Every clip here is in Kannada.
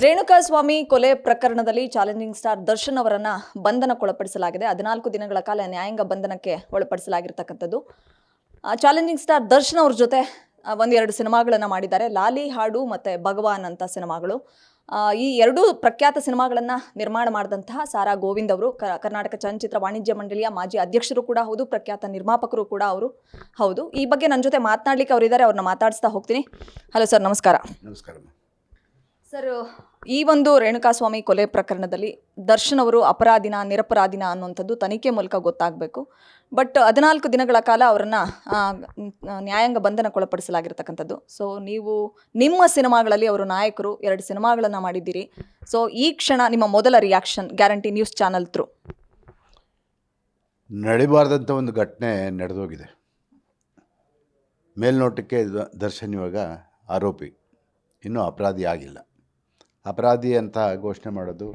ರೇಣುಕಾಸ್ವಾಮಿ ಕೊಲೆ ಪ್ರಕರಣದಲ್ಲಿ ಚಾಲೆಂಜಿಂಗ್ ಸ್ಟಾರ್ ದರ್ಶನ್ ಅವರನ್ನ ಬಂಧನಕ್ಕೊಳಪಡಿಸಲಾಗಿದೆ. 14 ದಿನಗಳ ಕಾಲ ನ್ಯಾಯಾಂಗ ಬಂಧನಕ್ಕೆ ಒಳಪಡಿಸಲಾಗಿರ್ತಕ್ಕಂಥದ್ದು. ಚಾಲೆಂಜಿಂಗ್ ಸ್ಟಾರ್ ದರ್ಶನ್ ಅವ್ರ ಜೊತೆ ಒಂದೆರಡು ಸಿನಿಮಾಗಳನ್ನ ಮಾಡಿದ್ದಾರೆ. ಲಾಲಿ ಹಾಡು ಮತ್ತೆ ಭಗವಾನ್ ಅಂತ ಸಿನಿಮಾಗಳು. ಈ ಎರಡೂ ಪ್ರಖ್ಯಾತ ಸಿನಿಮಾಗಳನ್ನ ನಿರ್ಮಾಣ ಮಾಡಿದಂತಹ ಸಾರಾ ಗೋವಿಂದ್ ಅವರು ಕರ್ನಾಟಕ ಚಲನಚಿತ್ರ ವಾಣಿಜ್ಯ ಮಂಡಳಿಯ ಮಾಜಿ ಅಧ್ಯಕ್ಷರು ಕೂಡ ಹೌದು, ಪ್ರಖ್ಯಾತ ನಿರ್ಮಾಪಕರು ಕೂಡ ಅವರು ಹೌದು. ಈ ಬಗ್ಗೆ ನನ್ನ ಜೊತೆ ಮಾತನಾಡಲಿಕ್ಕೆ ಅವರಿದ್ದಾರೆ, ಅವ್ರನ್ನ ಮಾತಾಡಿಸ್ತಾ ಹೋಗ್ತೀನಿ. ಹಲೋ ಸರ್, ನಮಸ್ಕಾರ. ನಮಸ್ಕಾರ ಸರ್, ಈ ಒಂದು ರೇಣುಕಾಸ್ವಾಮಿ ಕೊಲೆ ಪ್ರಕರಣದಲ್ಲಿ ದರ್ಶನ್ ಅವರು ಅಪರಾಧಿನ ನಿರಪರಾಧಿನ ಅನ್ನುವಂಥದ್ದು ತನಿಖೆ ಮೂಲಕ ಗೊತ್ತಾಗಬೇಕು. ಬಟ್ 14 ದಿನಗಳ ಕಾಲ ಅವರನ್ನು ನ್ಯಾಯಾಂಗ ಬಂಧನಕ್ಕೊಳಪಡಿಸಲಾಗಿರ್ತಕ್ಕಂಥದ್ದು. ಸೊ ನೀವು ನಿಮ್ಮ ಸಿನಿಮಾಗಳಲ್ಲಿ ಅವರು ನಾಯಕರು, 2 ಸಿನಿಮಾಗಳನ್ನು ಮಾಡಿದ್ದೀರಿ. ಸೊ ಈ ಕ್ಷಣ ನಿಮ್ಮ ಮೊದಲ reaction guarantee news channel through? ನಡಿಬಾರ್ದಂಥ ಒಂದು ಘಟನೆ ನಡೆದೋಗಿದೆ. ಮೇಲ್ನೋಟಕ್ಕೆ ದರ್ಶನ್ ಇವಾಗ ಆರೋಪಿ, ಇನ್ನೂ ಅಪರಾಧಿ ಆಗಿಲ್ಲ. ಅಪರಾಧಿ ಅಂತ ಘೋಷಣೆ ಮಾಡೋದು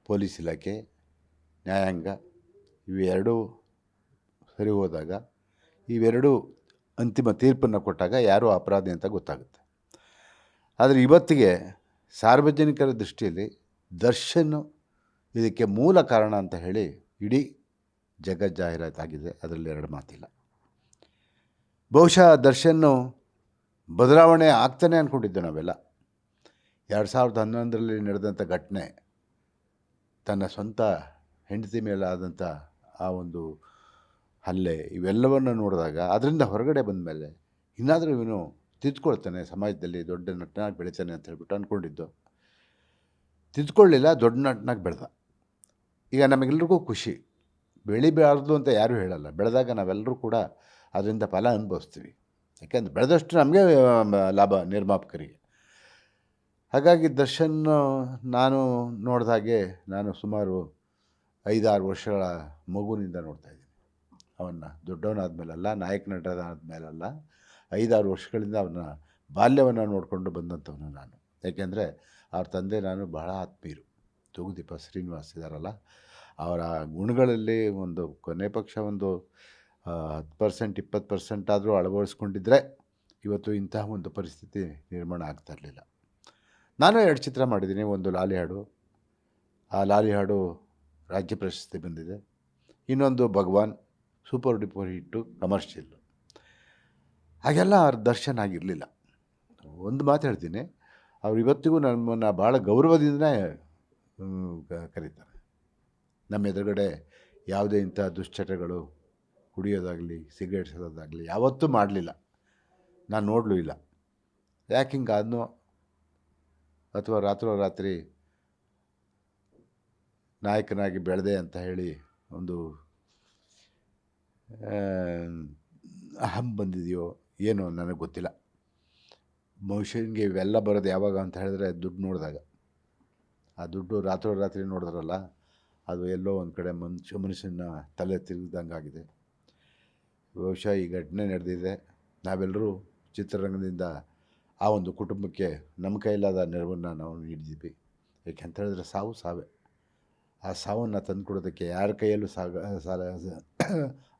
ಪೊಲೀಸ್ ಇಲಾಖೆ, ನ್ಯಾಯಾಂಗ, ಇವೆರಡೂ ಸರಿ ಹೋದಾಗ, ಇವೆರಡೂ ಅಂತಿಮ ತೀರ್ಪನ್ನು ಕೊಟ್ಟಾಗ ಯಾರು ಅಪರಾಧಿ ಅಂತ ಗೊತ್ತಾಗುತ್ತೆ. ಆದರೆ ಇವತ್ತಿಗೆ ಸಾರ್ವಜನಿಕರ ದೃಷ್ಟಿಯಲ್ಲಿ ದರ್ಶನ್ ಇದಕ್ಕೆ ಮೂಲ ಕಾರಣ ಅಂತ ಹೇಳಿ ಇಡೀ ಜಗಜ್ಜಾಹೀರಾತಾಗಿದೆ. ಅದರಲ್ಲಿ 2 ಮಾತಿಲ್ಲ. ಬಹುಶಃ ದರ್ಶನ್ನು ಬದಲಾವಣೆ ಆಗ್ತಾನೆ ಅಂದ್ಕೊಂಡಿದ್ದೆ ನಾವೆಲ್ಲ. 2011ರಲ್ಲಿ ನಡೆದಂಥ ಘಟನೆ, ತನ್ನ ಸ್ವಂತ ಹೆಂಡತಿ ಮೇಲೆ ಆದಂಥ ಆ ಒಂದು ಹಲ್ಲೆ, ಇವೆಲ್ಲವನ್ನು ನೋಡಿದಾಗ ಅದರಿಂದ ಹೊರಗಡೆ ಬಂದ ಮೇಲೆ ಇನ್ನಾದರೂ ಇವನು ತಿದ್ದುಕೊಳ್ತಾನೆ, ಸಮಾಜದಲ್ಲಿ ದೊಡ್ಡ ನಟನಾಗಿ ಬೆಳಿತಾನೆ ಅಂತ ಹೇಳ್ಬಿಟ್ಟು ಅಂದ್ಕೊಂಡಿದ್ದು. ತಿದ್ದುಕೊಳ್ಳಿಲ್ಲ, ದೊಡ್ಡ ನಟನಾಗಿ ಬೆಳೆದ. ಈಗ ನಮಗೆಲ್ಲರಿಗೂ ಖುಷಿ. ಬೆಳಿಬಾರ್ದು ಅಂತ ಯಾರೂ ಹೇಳಲ್ಲ. ಬೆಳೆದಾಗ ನಾವೆಲ್ಲರೂ ಕೂಡ ಅದರಿಂದ ಫಲ ಅನುಭವಿಸ್ತೀವಿ. ಯಾಕೆಂದರೆ ಬೆಳೆದಷ್ಟು ನಮಗೆ ಲಾಭ ನಿರ್ಮಾಪಕರಿಗೆ. ಹಾಗಾಗಿ ದರ್ಶನ್ ನಾನು ನೋಡಿದಾಗೆ, ನಾನು ಸುಮಾರು 5-6 ವರ್ಷಗಳ ಮಗುವಿನಿಂದ ನೋಡ್ತಾಯಿದ್ದೀನಿ ಅವನ್ನ. ದೊಡ್ಡವನಾದ್ಮೇಲಲ್ಲ, ನಾಯಕ ನಟನಾದ್ಮೇಲಲ್ಲ, 5-6 ವರ್ಷಗಳಿಂದ ಅವನ ಬಾಲ್ಯವನ್ನು ನೋಡಿಕೊಂಡು ಬಂದಂಥವನು ನಾನು. ಯಾಕೆಂದರೆ ಅವ್ರ ತಂದೆ ನಾನು ಬಹಳ ಆತ್ಮೀಯರು. ತೂಗುದೀಪ ಶ್ರೀನಿವಾಸ್ ಇದ್ದಾರಲ್ಲ, ಅವರ ಗುಣಗಳಲ್ಲಿ ಒಂದು ಕೊನೆ ಪಕ್ಷ ಒಂದು 10% 20% ಆದರೂ ಅಳವಡಿಸ್ಕೊಂಡಿದ್ದರೆ ಇವತ್ತು ಇಂತಹ ಒಂದು ಪರಿಸ್ಥಿತಿ ನಿರ್ಮಾಣ ಆಗ್ತಾಯಿರಲಿಲ್ಲ. ನಾನು 2 ಚಿತ್ರ ಮಾಡಿದ್ದೀನಿ. ಒಂದು ಲಾಲಿ ಹಾಡು, ಆ ಲಾಲಿ ಹಾಡು ರಾಜ್ಯ ಪ್ರಶಸ್ತಿ ಬಂದಿದೆ. ಇನ್ನೊಂದು ಭಗವಾನ್, ಸೂಪರ್ ಡಿಪರ್ ಹಿಟ್ಟು, ಕಮರ್ಷಿಯಲ್ಲು. ಹಾಗೆಲ್ಲ ಅವ್ರ ದರ್ಶನ್ ಆಗಿರಲಿಲ್ಲ. ಒಂದು ಮಾತು ಹೇಳ್ತೀನಿ, ಅವ್ರು ಇವತ್ತಿಗೂ ನಮ್ಮನ್ನು ಭಾಳ ಗೌರವದಿಂದನೇ ಕರೀತಾರೆ. ನಮ್ಮ ಎದುರುಗಡೆ ಯಾವುದೇ ಇಂಥ ದುಶ್ಚಟಗಳು, ಕುಡಿಯೋದಾಗಲಿ ಸಿಗರೇಟ್ ಸೇದೋದಾಗಲಿ ಯಾವತ್ತೂ ಮಾಡಲಿಲ್ಲ. ನಾನು ನೋಡಲೂ ಇಲ್ಲ. ಯಾಕೆ ಹಿಂಗಾದ್ನೋ ಅಥವಾ ರಾತ್ರೋರಾತ್ರಿ ನಾಯಕನಾಗಿ ಬೆಳೆದೆ ಅಂತ ಹೇಳಿ ಒಂದು ಅಹಂ ಬಂದಿದೆಯೋ ಏನೋ ನನಗೆ ಗೊತ್ತಿಲ್ಲ. ಮನುಷ್ಯನಿಗೆ ಇವೆಲ್ಲ ಬರೋದು ಯಾವಾಗ ಅಂತ ಹೇಳಿದ್ರೆ ದುಡ್ಡು ನೋಡಿದಾಗ. ಆ ದುಡ್ಡು ರಾತ್ರೋರಾತ್ರಿ ನೋಡಿದ್ರಲ್ಲ, ಅದು ಎಲ್ಲೋ ಒಂದು ಕಡೆ ಮನುಷ್ಯನ ತಲೆ ತಿರುಗಿದಂಗಾಗಿದೆ. ಬಹುಶಃ ಈ ಘಟನೆ ನಡೆದಿದೆ. ನಾವೆಲ್ಲರೂ ಚಿತ್ರರಂಗದಿಂದ ಆ ಒಂದು ಕುಟುಂಬಕ್ಕೆ ನಮ್ಮ ಕೈಲಾದ ನೆರವನ್ನು ನಾವು ನೀಡಿದ್ದೀವಿ. ಯಾಕೆಂತ ಹೇಳಿದ್ರೆ ಸಾವೇ. ಆ ಸಾವನ್ನು ತಂದುಕೊಡೋದಕ್ಕೆ ಯಾರ ಕೈಯಲ್ಲೂ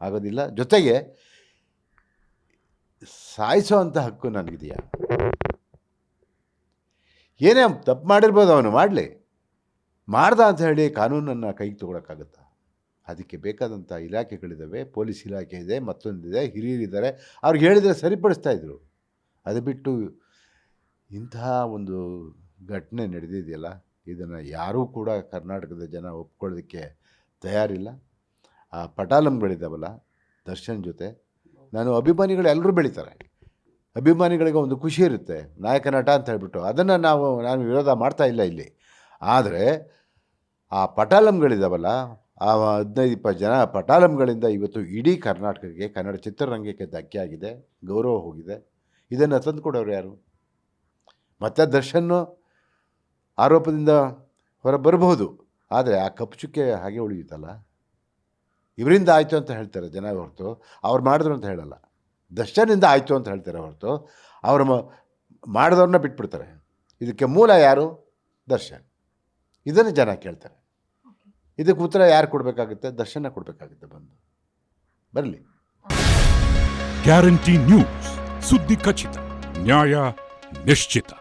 ಆಗೋದಿಲ್ಲ. ಜೊತೆಗೆ ಸಾಯಿಸೋ ಅಂಥ ಹಕ್ಕು ನನಗಿದೆಯಾ? ಏನೇ ತಪ್ಪು ಮಾಡಿರ್ಬೋದು, ಅವನು ಮಾಡಲಿ. ಮಾಡ್ದ ಅಂತ ಹೇಳಿ ಕಾನೂನನ್ನು ಕೈಗೆ ತೊಗೊಳಕ್ಕಾಗುತ್ತಾ? ಅದಕ್ಕೆ ಬೇಕಾದಂಥ ಇಲಾಖೆಗಳಿದ್ದಾವೆ. ಪೊಲೀಸ್ ಇಲಾಖೆ ಇದೆ, ಮತ್ತೊಂದಿದೆ, ಹಿರಿಯರಿದ್ದಾರೆ. ಅವ್ರಿಗೆ ಹೇಳಿದರೆ ಸರಿಪಡಿಸ್ತಾಯಿದ್ರು. ಅದು ಬಿಟ್ಟು ಇಂತಹ ಒಂದು ಘಟನೆ ನಡೆದಿದೆಯಲ್ಲ, ಇದನ್ನು ಯಾರೂ ಕೂಡ ಕರ್ನಾಟಕದ ಜನ ಒಪ್ಕೊಳ್ಳೋದಕ್ಕೆ ತಯಾರಿಲ್ಲ. ಆ ಪಟಾಲಂಗಳಿದ್ದಾವಲ್ಲ ದರ್ಶನ್ ಜೊತೆ, ನಾನು ಅಭಿಮಾನಿಗಳು ಎಲ್ಲರೂ ಬೆಳೀತಾರೆ. ಅಭಿಮಾನಿಗಳಿಗೆ ಒಂದು ಖುಷಿ ಇರುತ್ತೆ, ನಾಯಕ ನಟ ಅಂತ ಹೇಳ್ಬಿಟ್ಟು. ಅದನ್ನು ನಾನು ವಿರೋಧ ಮಾಡ್ತಾ ಇಲ್ಲ ಇಲ್ಲಿ. ಆದರೆ ಆ ಪಟಾಲಂಗಳಿದ್ದಾವಲ್ಲ, ಆ 15-20 ಜನ ಪಟಾಲಂಗಳಿಂದ ಇವತ್ತು ಇಡೀ ಕರ್ನಾಟಕಕ್ಕೆ, ಕನ್ನಡ ಚಿತ್ರರಂಗಕ್ಕೆ ಧಕ್ಕೆ ಆಗಿದೆ, ಗೌರವ ಹೋಗಿದೆ. ಇದನ್ನು ತಂದುಕೊಡೋರು ಯಾರು? ಮತ್ತು ದರ್ಶನ್ನು ಆರೋಪದಿಂದ ಹೊರ ಬರಬಹುದು, ಆದರೆ ಆ ಕಪ್ಪು ಚುಕ್ಕೆ ಹಾಗೆ ಉಳಿಯುತ್ತಲ್ಲ. ಇವರಿಂದ ಆಯಿತು ಅಂತ ಹೇಳ್ತಾರೆ ಜನ ಹೊರತು ಅವ್ರು ಮಾಡಿದ್ರು ಅಂತ ಹೇಳಲ್ಲ. ದರ್ಶನಿಂದ ಆಯಿತು ಅಂತ ಹೇಳ್ತಾರೆ ಹೊರತು ಅವರು ಮಾಡಿದವ್ರನ್ನ ಬಿಟ್ಬಿಡ್ತಾರೆ. ಇದಕ್ಕೆ ಮೂಲ ಯಾರು? ದರ್ಶನ್. ಇದನ್ನು ಜನ ಕೇಳ್ತಾರೆ. ಇದಕ್ಕೆ ಉತ್ತರ ಯಾರು ಕೊಡಬೇಕಾಗುತ್ತೆ? ದರ್ಶನ ಕೊಡಬೇಕಾಗುತ್ತೆ. ಬರಲಿ. ಗ್ಯಾರಂಟಿ ನ್ಯೂಸ್, ಸುದ್ದಿ ಖಚಿತ, ನ್ಯಾಯ ನಿಶ್ಚಿತ.